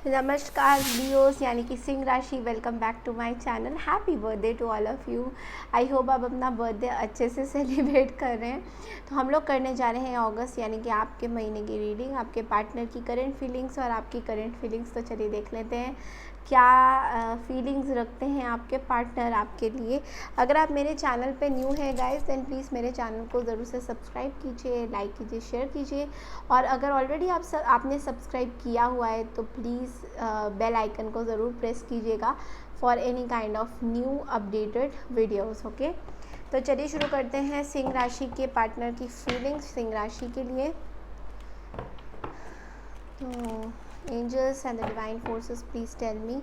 नमस्कार लियोस यानी कि सिंह राशि, welcome back to my channel. Happy birthday to all of you. I hope आप अपना बर्थडे अच्छे से सेलिब्रेट कर रहे हैं। तो हम लोग करने जा रहे हैं अगस्त यानी कि आपके महीने की रीडिंग, आपके पार्टनर की करंट फीलिंग्स और आपकी करंट फीलिंग्स। तो चलिए देख लेते हैं क्या फीलिंग्स रखते हैं आपके पार्टनर आपके लिए। अगर आप मेरे चैनल पे न्यू है गाइस, देन प्लीज़ मेरे चैनल को ज़रूर से सब्सक्राइब कीजिए, लाइक कीजिए, शेयर कीजिए। और अगर ऑलरेडी आपने सब्सक्राइब किया हुआ है तो प्लीज़ बेल आइकन को ज़रूर प्रेस कीजिएगा for any kind of new updated videos. Okay, तो चलिए शुरू करते हैं सिंह राशि के पार्टनर की फीलिंग्स सिंह राशि के लिए। तो angels and the divine forces please tell me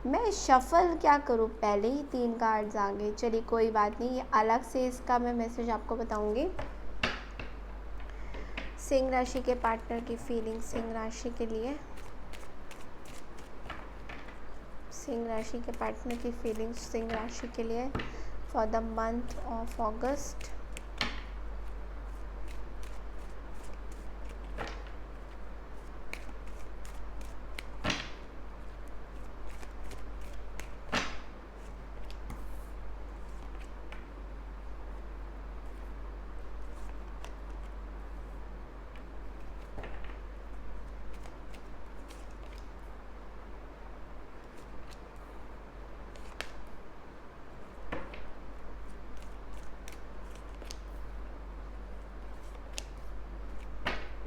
मैं शफल क्या करूँ, पहले ही 3 कार्ड्स आ गए। चलिए कोई बात नहीं, ये अलग से इसका मैं मैसेज आपको बताऊंगी। सिंह राशि के पार्टनर की फीलिंग सिंह राशि के लिए, सिंह राशि के पार्टनर की फीलिंग्स सिंह राशि के लिए for the month of August.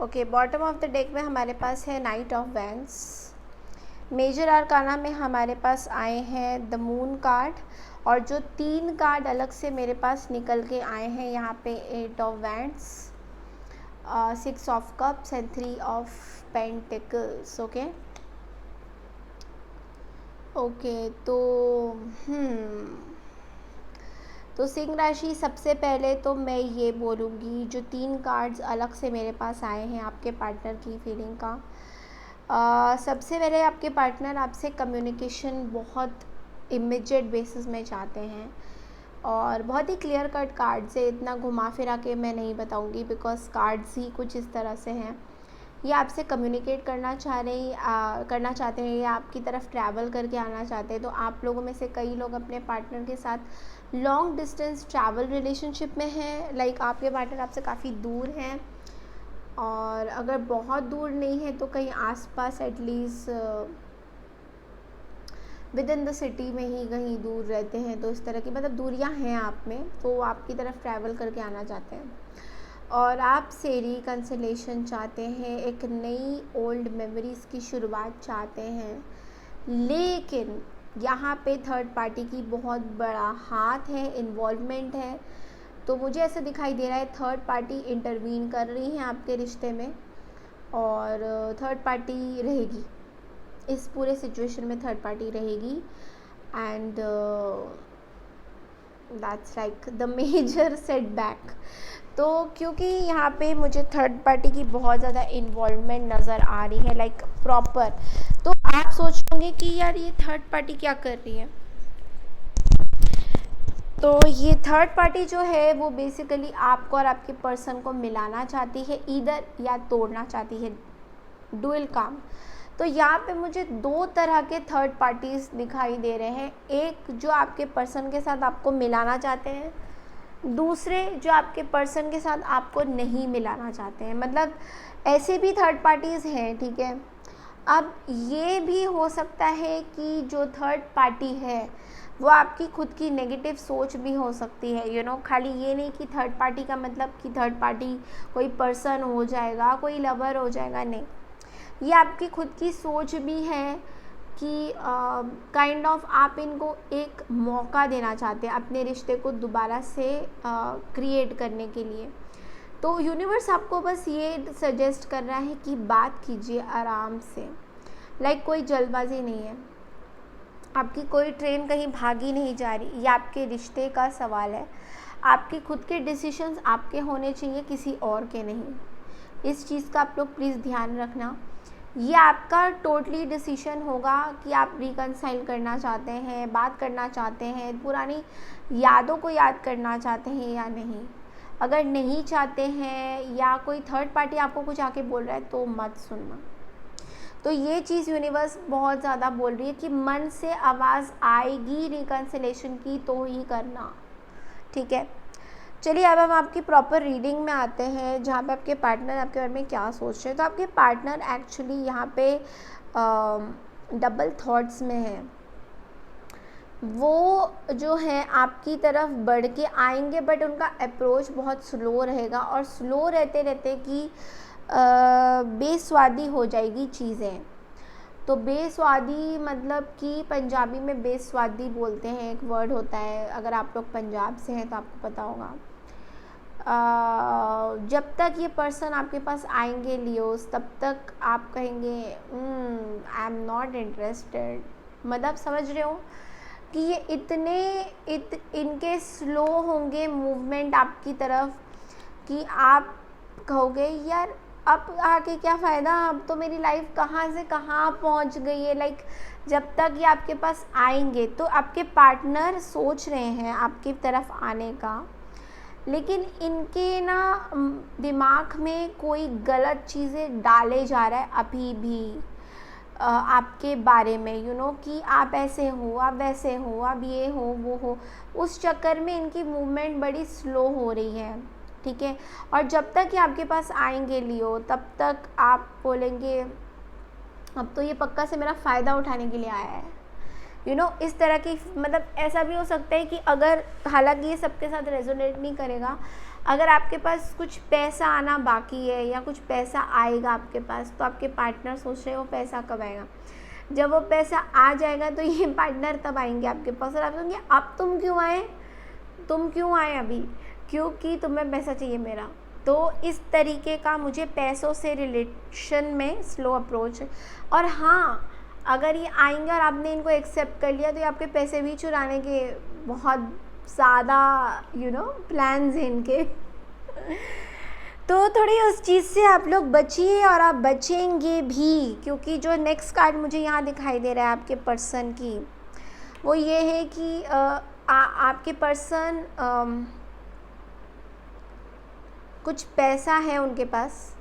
Okay, bottom of the deck में हमारे पास है knight of wands. Major arcana में हमारे पास आए हैं द मून कार्ड, और जो 3 कार्ड अलग से मेरे पास निकल के आए हैं यहाँ पे 8 of wands, 6 of cups and 3 of pentacles. Okay, तो सिंह राशि, सबसे पहले तो मैं ये बोलूँगी, जो 3 कार्ड्स अलग से मेरे पास आए हैं आपके पार्टनर की फीलिंग का, सबसे पहले आपके पार्टनर आपसे कम्युनिकेशन बहुत इमीडिएट बेसिस में चाहते हैं, और बहुत ही क्लियर कट कार्ड से, इतना घुमा फिरा के मैं नहीं बताऊँगी बिकॉज कार्ड्स ही कुछ इस तरह से हैं। ये आपसे कम्युनिकेट करना चाहते हैं, या आपकी तरफ ट्रैवल करके आना चाहते हैं। तो आप लोगों में से कई लोग अपने पार्टनर के साथ लॉन्ग डिस्टेंस ट्रैवल रिलेशनशिप में हैं। लाइक आपके पार्टनर आपसे काफ़ी दूर हैं, और अगर बहुत दूर नहीं है तो कहीं आसपास at least with in the city में ही कहीं दूर रहते हैं। तो इस तरह की मतलब दूरियां हैं आप में, तो आपकी तरफ ट्रैवल करके आना चाहते हैं, और आपसे रिकन्सिलेशन चाहते हैं, एक नई ओल्ड मेमोरीज़ की शुरुआत चाहते हैं। लेकिन यहाँ पे थर्ड पार्टी की बहुत बड़ा हाथ है, इन्वॉल्वमेंट है। तो मुझे ऐसा दिखाई दे रहा है थर्ड पार्टी इंटरवीन कर रही है आपके रिश्ते में, और थर्ड पार्टी रहेगी इस पूरे सिचुएशन में, थर्ड पार्टी रहेगी। And that's like the major setback. तो क्योंकि यहाँ पे मुझे थर्ड पार्टी की बहुत ज़्यादा इन्वॉल्वमेंट नज़र आ रही है, लाइक प्रॉपर, तो आप सोच होंगे कि यार ये थर्ड पार्टी क्या कर रही है। तो ये थर्ड पार्टी जो है वो बेसिकली आपको और आपके पर्सन को मिलाना चाहती है, इधर या तोड़ना चाहती है, डुअल काम। तो यहाँ पे मुझे 2 तरह के थर्ड पार्टीज़ दिखाई दे रहे हैं। एक जो आपके पर्सन के साथ आपको मिलाना चाहते हैं, दूसरे जो आपके पर्सन के साथ आपको नहीं मिलाना चाहते हैं। मतलब ऐसे भी थर्ड पार्टीज़ हैं, ठीक है। अब ये भी हो सकता है कि जो थर्ड पार्टी है वो आपकी खुद की नेगेटिव सोच भी हो सकती है। खाली ये नहीं कि थर्ड पार्टी का मतलब कि थर्ड पार्टी कोई पर्सन हो जाएगा, कोई लवर हो जाएगा, नहीं। ये आपकी खुद की सोच भी है कि काइंड ऑफ आप इनको एक मौका देना चाहते हैं अपने रिश्ते को दोबारा से क्रिएट करने के लिए। तो यूनिवर्स आपको बस ये सजेस्ट कर रहा है कि बात कीजिए आराम से, लाइक कोई जल्दबाजी नहीं है, आपकी कोई ट्रेन कहीं भागी नहीं जा रही। ये आपके रिश्ते का सवाल है, आपके खुद के डिसीजंस आपके होने चाहिए, किसी और के नहीं। इस चीज़ का आप लोग प्लीज़ ध्यान रखना। ये आपका टोटली डिसीजन होगा कि आप रिकन्साइल करना चाहते हैं, बात करना चाहते हैं, पुरानी यादों को याद करना चाहते हैं या नहीं। अगर नहीं चाहते हैं या कोई थर्ड पार्टी आपको कुछ आके बोल रहा है तो मत सुनना। तो ये चीज़ यूनिवर्स बहुत ज़्यादा बोल रही है कि मन से आवाज़ आएगी रिकन्सिलेशन की तो ही करना, ठीक है। चलिए अब हम आपकी प्रॉपर रीडिंग में आते हैं, जहाँ पे आपके पार्टनर आपके बारे में क्या सोच रहे हैं। तो आपके पार्टनर एक्चुअली यहाँ पे डबल थॉट्स में है। वो जो है आपकी तरफ बढ़ के आएंगे बट उनका अप्रोच बहुत स्लो रहेगा, और स्लो रहते रहते कि बेस्वादी हो जाएगी चीज़ें। तो बेस्वादी मतलब कि पंजाबी में बेस्वादी बोलते हैं, एक वर्ड होता है, अगर आप लोग पंजाब से हैं तो आपको पता होगा। जब तक ये पर्सन आपके पास आएंगे लियोस, तब तक आप कहेंगे आई एम नॉट इंटरेस्टेड। मतलब समझ रहे हो कि ये इनके स्लो होंगे मूवमेंट आपकी तरफ कि आप कहोगे यार अब आके क्या फ़ायदा, अब तो मेरी लाइफ कहाँ से कहाँ पहुँच गई है। लाइक जब तक ये आपके पास आएंगे तो आपके पार्टनर सोच रहे हैं आपकी तरफ आने का, लेकिन इनके ना दिमाग में कोई गलत चीज़ें डाले जा रहा है अभी भी आपके बारे में, यू नो कि आप ऐसे हो, आप वैसे हो, आप ये हो वो हो। उस चक्कर में इनकी मूवमेंट बड़ी स्लो हो रही है, ठीक है। और जब तक ये आपके पास आएंगे लियो, तब तक आप बोलेंगे अब तो ये पक्का से मेरा फ़ायदा उठाने के लिए आया है, यू नो इस तरह की। मतलब ऐसा भी हो सकता है कि अगर, हालांकि ये सबके साथ रेजोनेट नहीं करेगा, अगर आपके पास कुछ पैसा आना बाकी है या कुछ पैसा आएगा आपके पास, तो आपके पार्टनर सोच रहे हैं वो पैसा कब आएगा। जब वो पैसा आ जाएगा तो ये पार्टनर तब आएंगे आपके पास और आप कहेंगे अब तुम क्यों आए अभी, क्योंकि तुम्हें पैसा चाहिए मेरा। तो इस तरीके का मुझे पैसों से रिलेशन में स्लो अप्रोच है। और हाँ, अगर ये आएंगे और आपने इनको एक्सेप्ट कर लिया तो ये आपके पैसे भी चुराने के बहुत ज़्यादा प्लान्स हैं इनके। तो थोड़ी उस चीज़ से आप लोग बचिए, और आप बचेंगे भी, क्योंकि जो नेक्स्ट कार्ड मुझे यहाँ दिखाई दे रहा है आपके पर्सन की, वो ये है कि आपके पर्सन कुछ पैसा है उनके पास,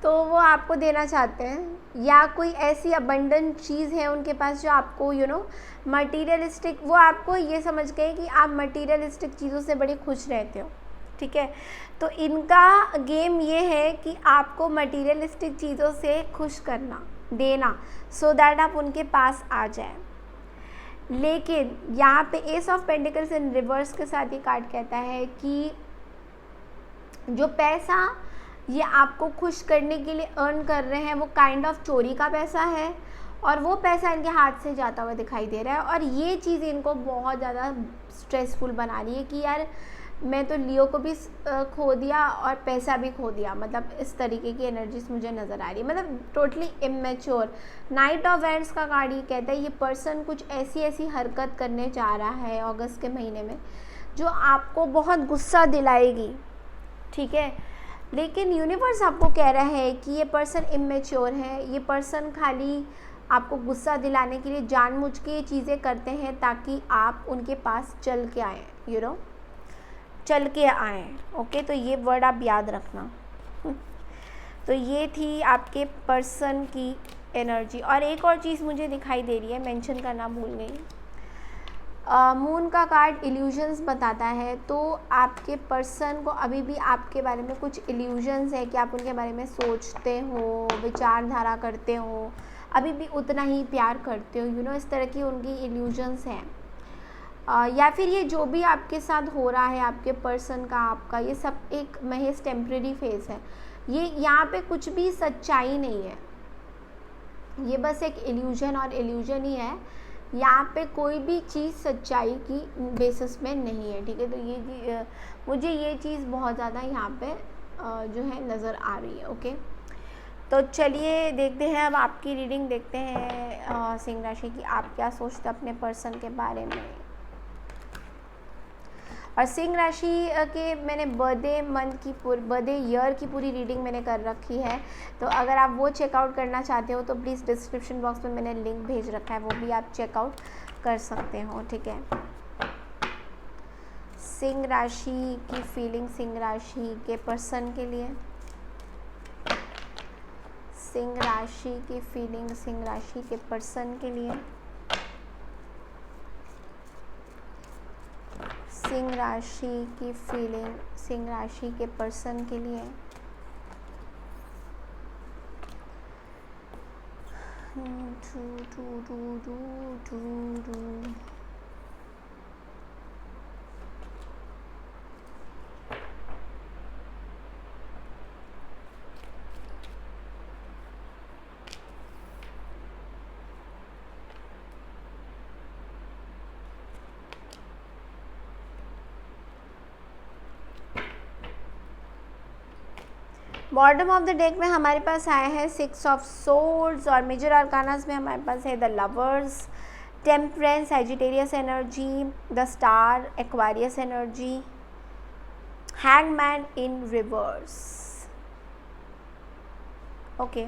तो वो आपको देना चाहते हैं, या कोई ऐसी अबंडेंट चीज़ है उनके पास जो आपको मटीरियलिस्टिक, वो आपको ये समझ गए कि आप मटीरियलिस्टिक चीज़ों से बड़े खुश रहते हो, ठीक है। तो इनका गेम ये है कि आपको मटीरियलिस्टिक चीज़ों से खुश करना, देना, सो दैट आप उनके पास आ जाए। लेकिन यहाँ पे S of pentacles in reverse के साथ ये कार्ड कहता है कि जो पैसा ये आपको खुश करने के लिए अर्न कर रहे हैं वो काइंड ऑफ चोरी का पैसा है, और वो पैसा इनके हाथ से जाता हुआ दिखाई दे रहा है। और ये चीज़ इनको बहुत ज़्यादा स्ट्रेसफुल बना रही है कि यार मैं तो लियो को भी खो दिया और पैसा भी खो दिया। मतलब इस तरीके की एनर्जीज मुझे नज़र आ रही है, मतलब totally immature. Night of wands का कार्ड ये कहता है ये पर्सन कुछ ऐसी हरकत करने जा रहा है अगस्त के महीने में जो आपको बहुत गुस्सा दिलाएगी, ठीक है। लेकिन यूनिवर्स आपको कह रहा है कि ये पर्सन इमेच्योर है, ये पर्सन खाली आपको गुस्सा दिलाने के लिए जानबूझ के ये चीज़ें करते हैं ताकि आप उनके पास चल के आएँ, चल के आएँ। ओके, तो ये वर्ड आप याद रखना। तो ये थी आपके पर्सन की एनर्जी। और एक और चीज़ मुझे दिखाई दे रही है, मेंशन करना भूल गई, मून का कार्ड इल्यूजन्स बताता है। तो आपके पर्सन को अभी भी आपके बारे में कुछ इल्यूजन्स है कि आप उनके बारे में सोचते हो, विचारधारा करते हो, अभी भी उतना ही प्यार करते हो, इस तरह की उनकी इल्यूजन्स हैं। या फिर ये जो भी आपके साथ हो रहा है आपके पर्सन का, आपका, ये सब एक महज टेम्प्रेरी फेज है। ये यहाँ पे कुछ भी सच्चाई नहीं है, ये बस एक इल्यूजन और इल्यूजन ही है। यहाँ पे कोई भी चीज़ सच्चाई की बेसिस में नहीं है, ठीक है। तो ये मुझे ये चीज़ बहुत ज़्यादा यहाँ पे जो है नज़र आ रही है। ओके, तो चलिए देखते हैं, अब आपकी रीडिंग देखते हैं सिंह राशि की, आप क्या सोचते हैं अपने पर्सन के बारे में। और सिंह राशि के मैंने बर्थडे ईयर की पूरी रीडिंग मैंने कर रखी है, तो अगर आप वो चेकआउट करना चाहते हो तो प्लीज़ डिस्क्रिप्शन बॉक्स में मैंने लिंक भेज रखा है, वो भी आप चेकआउट कर सकते हो, ठीक है। सिंह राशि की फीलिंग सिंह राशि के पर्सन के लिए, सिंह राशि की फीलिंग सिंह राशि के पर्सन के लिए, सिंह राशि की फीलिंग सिंह राशि के पर्सन के लिए। बॉटम ऑफ द डेक में हमारे पास आए हैं 6 ऑफ सोर्ड्स और मेजर आर्कानास में हमारे पास है the lovers, temperance, Sagittarius energy, the star, Aquarius energy, hangman in reverse. Okay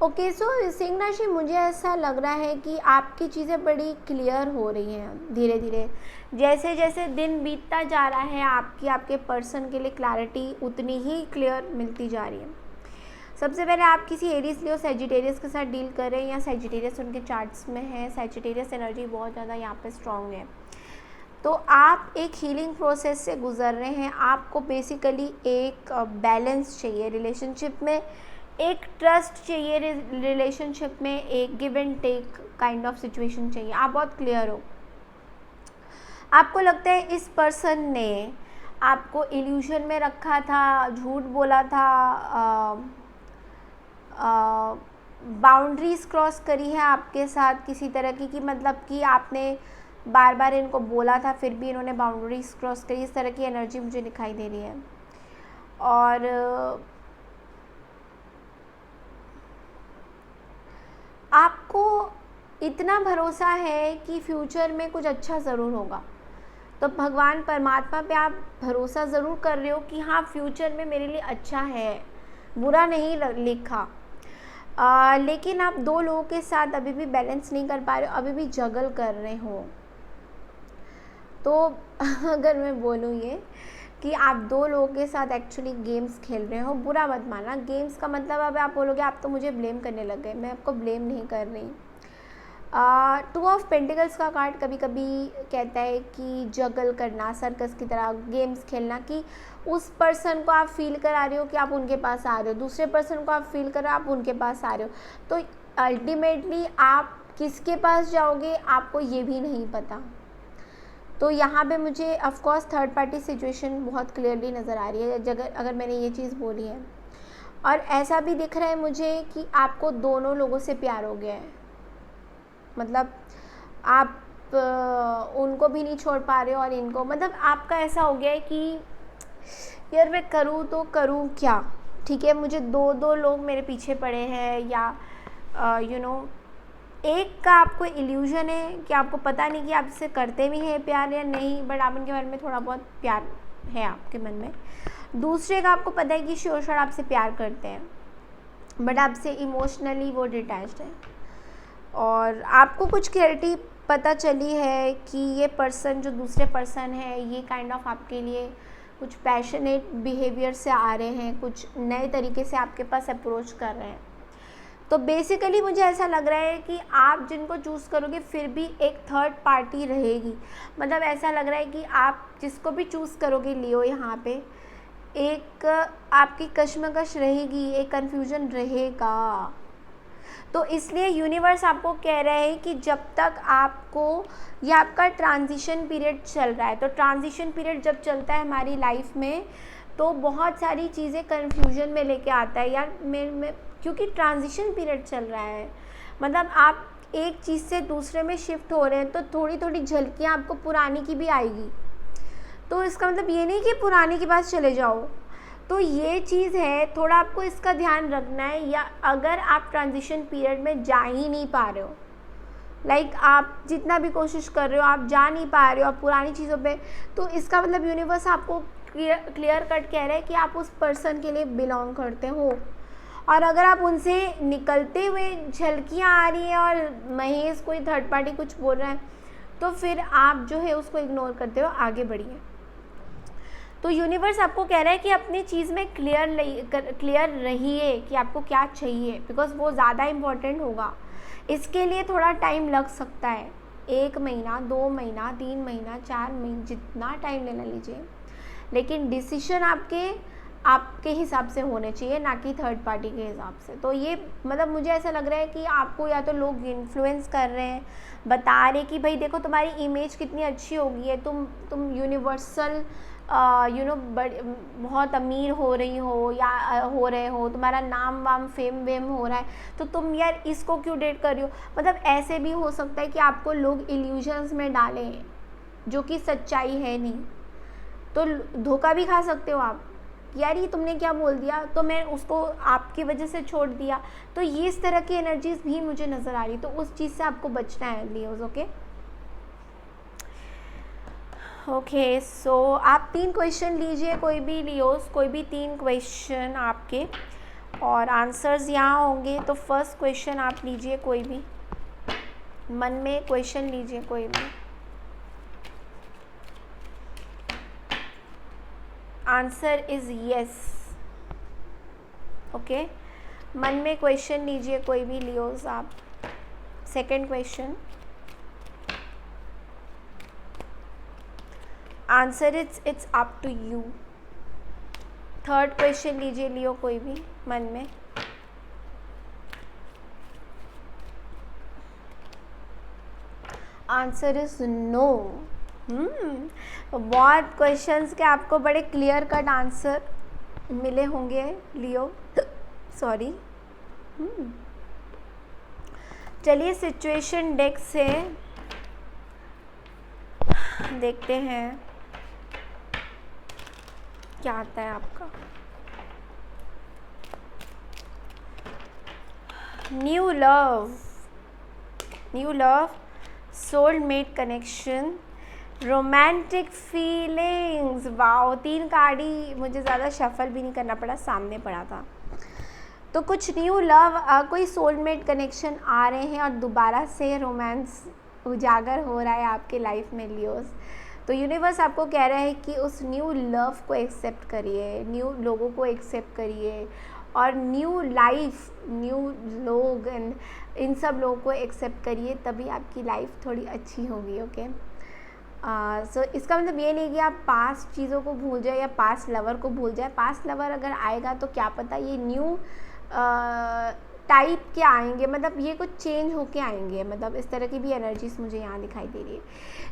okay so Singh राशि, मुझे ऐसा लग रहा है कि आपकी चीज़ें बड़ी क्लियर हो रही हैं धीरे धीरे। जैसे जैसे दिन बीतता जा रहा है आपके पर्सन के लिए क्लैरिटी उतनी ही क्लियर मिलती जा रही है। सबसे पहले आप किसी एरीज लियो सैजिटेरियस के साथ डील कर रहे हैं या सैजिटेरियस उनके चार्ट्स में है, सैजिटेरियस एनर्जी बहुत ज़्यादा यहाँ पे स्ट्रॉन्ग है, तो आप एक हीलिंग प्रोसेस से गुजर रहे हैं। आपको बेसिकली एक बैलेंस चाहिए रिलेशनशिप में, एक ट्रस्ट चाहिए रिलेशनशिप में, एक give and take kind of situation चाहिए। आप बहुत क्लियर हो। आपको लगता है इस पर्सन ने आपको इल्यूजन में रखा था, झूठ बोला था, बाउंड्रीज क्रॉस करी है आपके साथ किसी तरह की मतलब कि आपने बार बार इनको बोला था फिर भी इन्होंने बाउंड्रीज क्रॉस करी। इस तरह की एनर्जी मुझे दिखाई दे रही है। और आपको इतना भरोसा है कि फ्यूचर में कुछ अच्छा ज़रूर होगा, तो भगवान परमात्मा पे आप भरोसा ज़रूर कर रहे हो कि हाँ फ्यूचर में मेरे लिए अच्छा है, बुरा नहीं लिखा। लेकिन आप दो लोगों के साथ अभी भी बैलेंस नहीं कर पा रहे हो, अभी भी जगल कर रहे हो। तो अगर मैं बोलूँ ये कि आप दो लोगों के साथ एक्चुअली गेम्स खेल रहे हो, बुरा मत मानना। गेम्स का मतलब अब आप बोलोगे आप तो मुझे ब्लेम करने लग गए, मैं आपको ब्लेम नहीं कर रही। 2 ऑफ पेंटिकल्स का कार्ड कभी कभी कहता है कि जगल करना, सर्कस की तरह गेम्स खेलना, कि उस पर्सन को आप फील करा रहे हो कि आप उनके पास आ रहे हो, दूसरे पर्सन को आप फील कर रहे हो आप उनके पास आ रहे हो, तो अल्टीमेटली आप किसके पास जाओगे आपको ये भी नहीं पता। तो यहाँ पे मुझे of course third party situation बहुत क्लियरली नज़र आ रही है अगर मैंने ये चीज़ बोली है। और ऐसा भी दिख रहा है मुझे कि आपको दोनों लोगों से प्यार हो गया है, मतलब आप उनको भी नहीं छोड़ पा रहे हो और इनको, मतलब आपका ऐसा हो गया है कि यार मैं करूँ तो करूँ क्या। ठीक है, मुझे दो लोग मेरे पीछे पड़े हैं, या यू नो एक का आपको इल्यूजन है कि आपको पता नहीं कि आप इससे करते भी हैं प्यार या नहीं, बट आप उनके बारे में थोड़ा बहुत प्यार है आपके मन में। दूसरे का आपको पता है कि श्योर आपसे प्यार करते हैं, बट आपसे इमोशनली वो डिटैच्ड है। और आपको कुछ क्लैरिटी पता चली है कि ये पर्सन जो दूसरे पर्सन है ये काइंड ऑफ आपके लिए कुछ पैशनेट बिहेवियर से आ रहे हैं, कुछ नए तरीके से आपके पास अप्रोच कर रहे हैं। तो बेसिकली मुझे ऐसा लग रहा है कि आप जिनको चूज़ करोगे फिर भी एक थर्ड पार्टी रहेगी। मतलब ऐसा लग रहा है कि आप जिसको भी चूज़ करोगे लियो, यहाँ पे एक आपकी कश्मकश रहेगी, एक कन्फ्यूजन रहेगा। तो इसलिए यूनिवर्स आपको कह रहा है कि जब तक आपको, ये आपका ट्रांजिशन पीरियड चल रहा है, तो ट्रांजिशन पीरियड जब चलता है हमारी लाइफ में तो बहुत सारी चीज़ें कन्फ्यूजन में लेके आता है यार। मैं क्योंकि ट्रांजिशन पीरियड चल रहा है, मतलब आप एक चीज़ से दूसरे में शिफ्ट हो रहे हैं, तो थोड़ी थोड़ी झलकियाँ आपको पुरानी की भी आएगी। तो इसका मतलब ये नहीं कि पुरानी के पास चले जाओ, तो ये चीज़ है, थोड़ा आपको इसका ध्यान रखना है। या अगर आप ट्रांजिशन पीरियड में जा ही नहीं पा रहे हो लाइक आप जितना भी कोशिश कर रहे हो आप जा नहीं पा रहे हो आप पुरानी चीज़ों पे, तो इसका मतलब यूनिवर्स आपको क्लियर कट कह रहा है कि आप उस पर्सन के लिए बिलोंग करते हो। और अगर आप उनसे निकलते हुए झलकियाँ आ रही हैं और महेश कोई थर्ड पार्टी कुछ बोल रहा है, तो फिर आप जो है उसको इग्नोर करते हो, आगे बढ़िए। तो यूनिवर्स आपको कह रहा है कि अपनी चीज़ में क्लियर रहिए कि आपको क्या चाहिए, बिकॉज वो ज़्यादा इम्पोर्टेंट होगा। इसके लिए थोड़ा टाइम लग सकता है, 1 महीना, 2 महीना, 3 महीना, 4 महीने, जितना टाइम लेना लीजिए, लेकिन डिसीजन आपके हिसाब से होने चाहिए, ना कि थर्ड पार्टी के हिसाब से। तो ये मतलब मुझे ऐसा लग रहा है कि आपको या तो लोग इन्फ्लुएंस कर रहे हैं, बता रहे कि भाई देखो तुम्हारी इमेज कितनी अच्छी हो गई है, तुम यूनिवर्सल बहुत अमीर हो रही हो या हो रहे हो, तुम्हारा नाम वाम फेम वेम हो रहा है, तो तुम यार इसको क्यों डेट कर रही हो। मतलब ऐसे भी हो सकता है कि आपको लोग इल्यूजन्स में डालें जो कि सच्चाई है नहीं, तो धोखा भी खा सकते हो आप, यार ये तुमने क्या बोल दिया तो मैं उसको आपकी वजह से छोड़ दिया। तो ये इस तरह की एनर्जीज भी मुझे नज़र आ रही, तो उस चीज़ से आपको बचना है लियोज। ओके सो आप 3 क्वेश्चन लीजिए, कोई भी लियोस, कोई भी 3 क्वेश्चन आपके, और आंसर्स यहाँ होंगे। तो फर्स्ट क्वेश्चन आप लीजिए, कोई भी मन में क्वेश्चन लीजिए, कोई भी। Answer is yes. ओके, मन में क्वेश्चन लीजिए कोई भी लियोस आप। Second question, answer it's up to you. Third question लीजिए लियो कोई भी मन में। Answer is no. बहुत क्वेश्चंस के आपको बड़े क्लियर कट आंसर मिले होंगे लियो, सॉरी। चलिए सिचुएशन डेक से देखते हैं क्या आता है आपका। New love, soulmate connection, romantic feelings. Wow, 3 card ही मुझे ज़्यादा शफल भी नहीं करना पड़ा, सामने पड़ा था। तो कुछ न्यू लव, कोई सोलमेट कनेक्शन आ रहे हैं और दोबारा से रोमांस उजागर हो रहा है आपके लाइफ में लियोस। तो यूनिवर्स आपको कह रहा है कि उस न्यू लव को एक्सेप्ट करिए, न्यू लोगों को एक्सेप्ट करिए, और न्यू लाइफ, न्यू लोग एंड इन सब लोगों को एक्सेप्ट करिए, तभी आपकी लाइफ थोड़ी अच्छी होगी। ओके, सो इसका मतलब ये नहीं कि आप पास्ट चीज़ों को भूल जाए या पास्ट लवर को भूल जाए। पास्ट लवर अगर आएगा तो क्या पता ये न्यू टाइप के आएंगे, मतलब ये कुछ चेंज होके आएंगे, मतलब इस तरह की भी एनर्जीज मुझे यहाँ दिखाई दे रही है।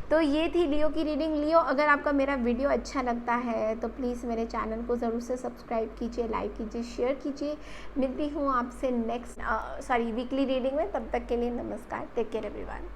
तो ये थी लियो की रीडिंग। लियो, अगर आपका मेरा वीडियो अच्छा लगता है तो प्लीज़ मेरे चैनल को ज़रूर से सब्सक्राइब कीजिए, लाइक कीजिए, शेयर कीजिए। मिलती हूँ आपसे नेक्स्ट वीकली रीडिंग में, तब तक के लिए नमस्कार, टेक केयर एवरीवन।